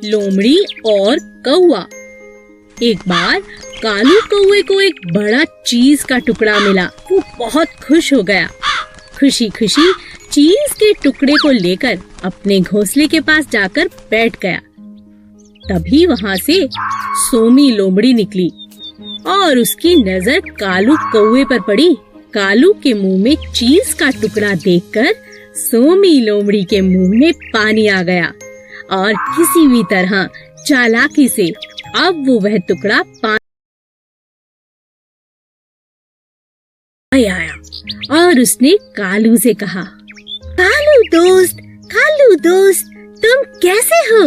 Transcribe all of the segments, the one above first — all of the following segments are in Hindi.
लोमड़ी और कौवा। एक बार कालू कौवे को एक बड़ा चीज का टुकड़ा मिला। वो बहुत खुश हो गया। खुशी खुशी चीज के टुकड़े को लेकर अपने घोंसले के पास जाकर बैठ गया। तभी वहां से सोमी लोमड़ी निकली और उसकी नजर कालू कौवे पर पड़ी। कालू के मुंह में चीज का टुकड़ा देखकर सोमी लोमड़ी के मुंह में पानी आ गया और किसी भी तरह चालाकी से अब वो वह टुकड़ा पानी आया और उसने कालू से कहा, कालू दोस्त, तुम कैसे हो?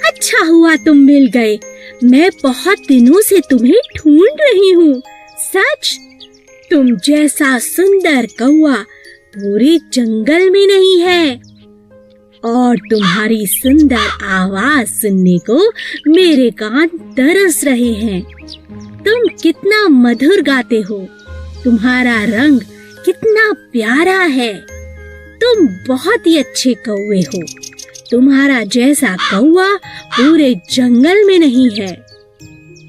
अच्छा हुआ तुम मिल गए। मैं बहुत दिनों से तुम्हें ढूंढ रही हूँ। सच, तुम जैसा सुंदर कौवा पूरे जंगल में नहीं है और तुम्हारी सुंदर आवाज सुनने को मेरे कान तरस रहे हैं। तुम कितना मधुर गाते हो, तुम्हारा रंग कितना प्यारा है। तुम बहुत ही अच्छे कौवे हो। तुम्हारा जैसा कौवा पूरे जंगल में नहीं है।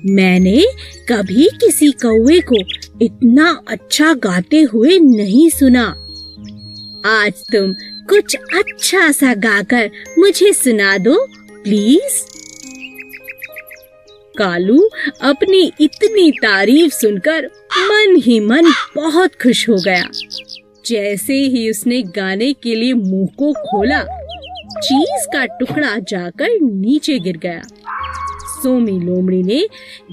मैंने कभी किसी कौवे को इतना अच्छा गाते हुए नहीं सुना। आज तुम कुछ अच्छा सा गाकर मुझे सुना दो प्लीज। कालू अपनी इतनी तारीफ सुनकर मन ही मन बहुत खुश हो गया। जैसे ही उसने गाने के लिए मुंह को खोला, चीज का टुकड़ा जाकर नीचे गिर गया। सोमी लोमड़ी ने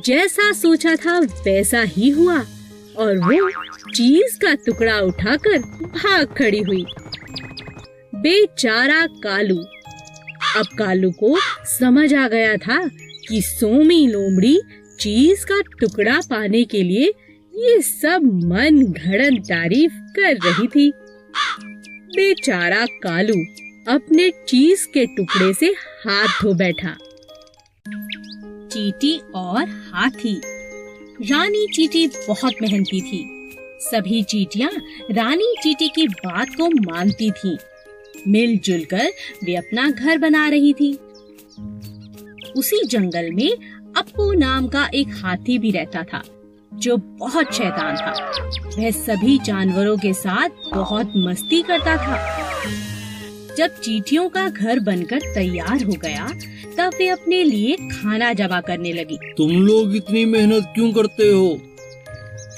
जैसा सोचा था वैसा ही हुआ और वो चीज का टुकड़ा उठाकर भाग खड़ी हुई। बेचारा कालू। अब कालू को समझ आ गया था कि सोमी लोमड़ी चीज का टुकड़ा पाने के लिए ये सब मन घड़न तारीफ कर रही थी। बेचारा कालू अपने चीज के टुकड़े से हाथ धो बैठा। चींटी और हाथी। रानी चींटी बहुत मेहनती थी। सभी चींटियां रानी चींटी की बात को मानती थीं। मिलजुल कर वे अपना घर बना रही थी। उसी जंगल में अप्पू नाम का एक हाथी भी रहता था जो बहुत शैतान था। वह सभी जानवरों के साथ बहुत मस्ती करता था। जब चींटियों का घर बनकर तैयार हो गया तब वे अपने लिए खाना जमा करने लगी। तुम लोग इतनी मेहनत क्यों करते हो?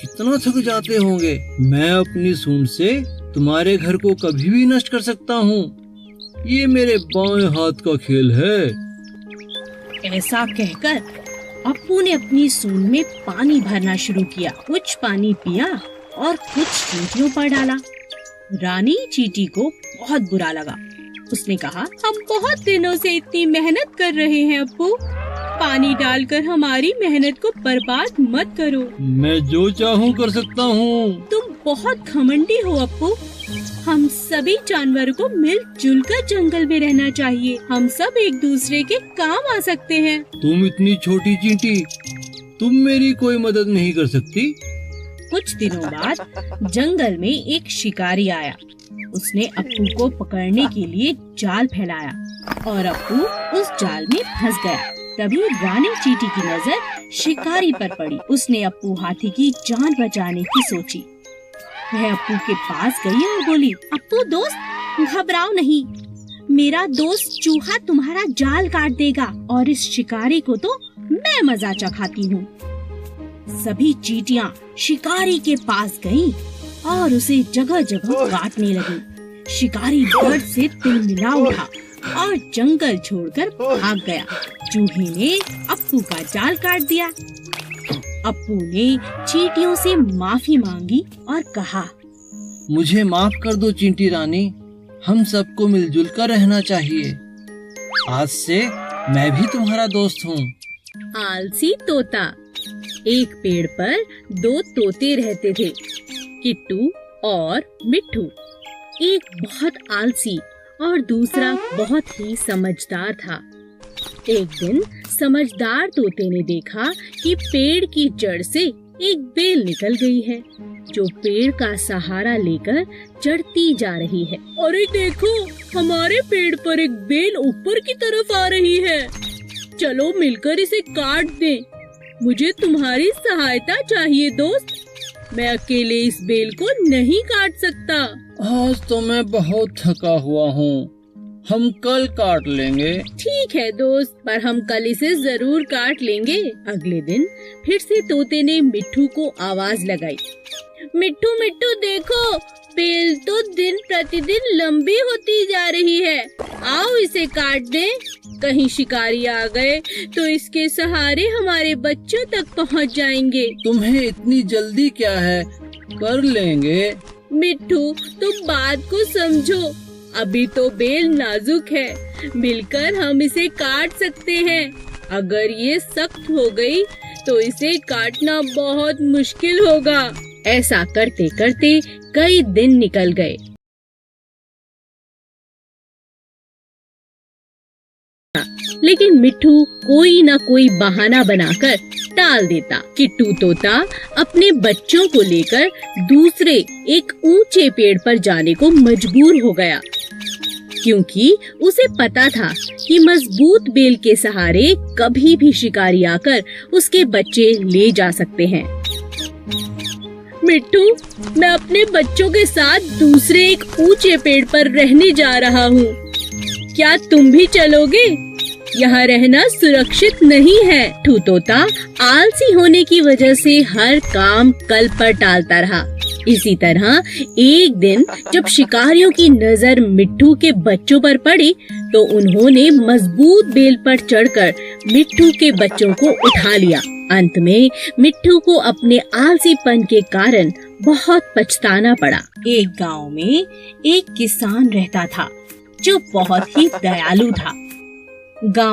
कितना थक जाते होंगे। मैं अपनी सूंड से तुम्हारे घर को कभी भी नष्ट कर सकता हूँ। ये मेरे बाएं हाथ का खेल है। ऐसा कहकर अप्पू ने अपनी सूंड में पानी भरना शुरू किया। कुछ पानी पिया और कुछ चींटियों पर डाला। रानी चींटी को बहुत बुरा लगा। उसने कहा, हम बहुत दिनों से इतनी मेहनत कर रहे हैं अप्पू, पानी डालकर हमारी मेहनत को बर्बाद मत करो। मैं जो चाहूँ कर सकता हूँ। तुम बहुत घमंडी हो अप्पू। हम सभी जानवरों को मिलजुल कर जंगल में रहना चाहिए। हम सब एक दूसरे के काम आ सकते हैं। तुम इतनी छोटी चींटी, तुम मेरी कोई मदद नहीं कर सकती। कुछ दिनों बाद जंगल में एक शिकारी आया। उसने अप्पू को पकड़ने के लिए जाल फैलाया और अप्पू उस जाल में फंस गया। तभी रानी चींटी की नजर शिकारी पर पड़ी। उसने अप्पू हाथी की जान बचाने की सोची। वह अप्पू के पास गई और बोली, अप्पू दोस्त, घबराओ नहीं। मेरा दोस्त चूहा तुम्हारा जाल काट देगा और इस शिकारी को तो मैं मजा चखाती हूँ। सभी चींटियां शिकारी के पास गईं और उसे जगह जगह काटने लगी। शिकारी डर से तिलमिला उठा और जंगल छोड़कर भाग गया। चूहे ने अप्पू का जाल काट दिया। अप्पू ने चींटियों से माफी मांगी और कहा, मुझे माफ कर दो चींटी रानी, हम सबको मिलजुल कर रहना चाहिए। आज से मैं भी तुम्हारा दोस्त हूँ। आलसी तोता। एक पेड़ पर दो तोते रहते थे, किट्टू और मिट्ठू। एक बहुत आलसी और दूसरा बहुत ही समझदार था। एक दिन समझदार तोते ने देखा कि पेड़ की जड़ से एक बेल निकल गई है जो पेड़ का सहारा लेकर चढ़ती जा रही है। अरे देखो, हमारे पेड़ पर एक बेल ऊपर की तरफ आ रही है। चलो मिलकर इसे काट दें। मुझे तुम्हारी सहायता चाहिए दोस्त। मैं अकेले इस बेल को नहीं काट सकता। आज तो मैं बहुत थका हुआ हूँ, हम कल काट लेंगे। ठीक है दोस्त, पर हम कल इसे जरूर काट लेंगे। अगले दिन फिर से तोते ने मिट्ठू को आवाज लगाई। मिट्ठू मिट्ठू देखो, बेल तो दिन प्रतिदिन लंबी होती जा रही है। आओ इसे काट दें। कहीं शिकारी आ गए तो इसके सहारे हमारे बच्चों तक पहुंच जाएंगे। तुम्हें इतनी जल्दी क्या है, कर लेंगे। मिट्ठू तुम बात को समझो, अभी तो बेल नाजुक है, मिलकर हम इसे काट सकते हैं। अगर ये सख्त हो गई तो इसे काटना बहुत मुश्किल होगा। ऐसा करते करते कई दिन निकल गए। लेकिन मिट्ठू कोई न कोई बहाना बनाकर टाल देता। किट्टू तोता अपने बच्चों को लेकर दूसरे एक ऊंचे पेड़ पर जाने को मजबूर हो गया, क्योंकि उसे पता था कि मजबूत बेल के सहारे कभी भी शिकारी आकर उसके बच्चे ले जा सकते हैं। मिट्टू, मैं अपने बच्चों के साथ दूसरे एक ऊंचे पेड़ पर रहने जा रहा हूँ। क्या तुम भी चलोगे? यहाँ रहना सुरक्षित नहीं है। मिट्ठू तोता आलसी होने की वजह से हर काम कल पर टालता रहा। इसी तरह एक दिन जब शिकारियों की नजर मिट्ठू के बच्चों पर पड़ी तो उन्होंने मजबूत बेल पर चढ़कर मिट्ठू के बच्चों को उठा लिया। अंत में मिट्ठू को अपने आलसीपन के कारण बहुत पछताना पड़ा। एक गांव में एक किसान रहता था जो बहुत ही दयालु था। गांव